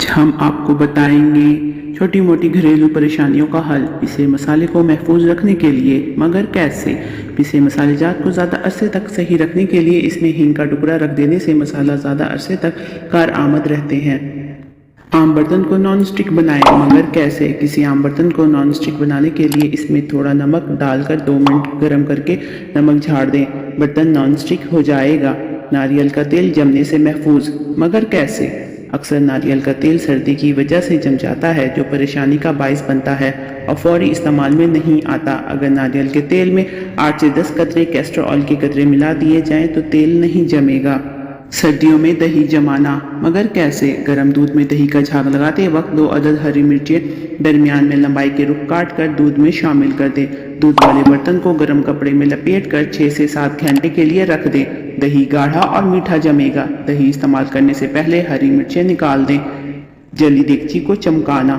آج हम आपको बताएंगे छोटी मोटी घरेलू परेशानियों का हल। पिसे मसाले को महफूज रखने के लिए, मगर कैसे? पिसे मसाले जात को ज़्यादा अरसे तक सही रखने के लिए इसमें हींग का टुकड़ा रख देने से मसाला ज़्यादा अरसे तक कारआमद रहते हैं। आम बर्तन को नॉन स्टिक बनाएं, मगर कैसे? किसी आम बर्तन को नॉन स्टिक बनाने के लिए इसमें थोड़ा नमक डालकर 2 मिनट गर्म करके नमक झाड़ दें, बर्तन नॉन स्टिक हो जाएगा। नारियल का तेल जमने से महफूज, मगर कैसे? अक्सर नारियल का तेल सर्दी की वजह से जम जाता है, जो परेशानी का बाइस बनता है और फौरी इस्तेमाल में नहीं आता। अगर नारियल के तेल में 8 से 10 कतरे कैस्टर ऑयल के कतरे मिला दिए जाएं तो तेल नहीं जमेगा। सर्दियों में दही जमाना, मगर कैसे? गर्म दूध में दही का झाग लगाते वक्त 2 अदद हरी मिर्चें दरमियान में लंबाई के रुख काट कर दूध में शामिल कर दें। दूध वाले बर्तन को गर्म कपड़े में लपेट कर 6 से 7 घंटे के लिए रख दें। दही गाढ़ा और मीठा जमेगा। दही इस्तेमाल करने से पहले हरी मिर्चें निकाल दें। जली देगची को चमकाना,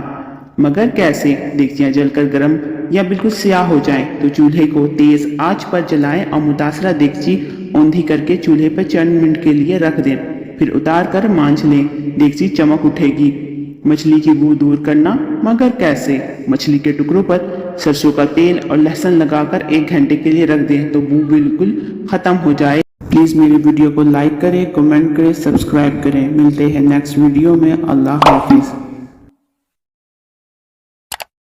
मगर कैसे? देगचियां जलकर गर्म या बिल्कुल स्याह हो जाएं तो चूल्हे को तेज आंच पर जलाएं और मुतासरा देगची औंधी करके चूल्हे पर चंद मिनट के लिए रख दें, फिर उतार कर मांझ लें। देगची चमक उठेगी। मछली की बू दूर करना, मगर कैसे? मछली के टुकड़ों पर सरसों का तेल और लहसुन लगाकर 1 घंटे के लिए रख दें तो बू बिल्कुल खत्म हो जाए। प्लीज़ मेरी वीडियो को लाइक करें, कमेंट करें, सब्सक्राइब करें। मिलते हैं नेक्स्ट वीडियो में। अल्लाह हाफिज़।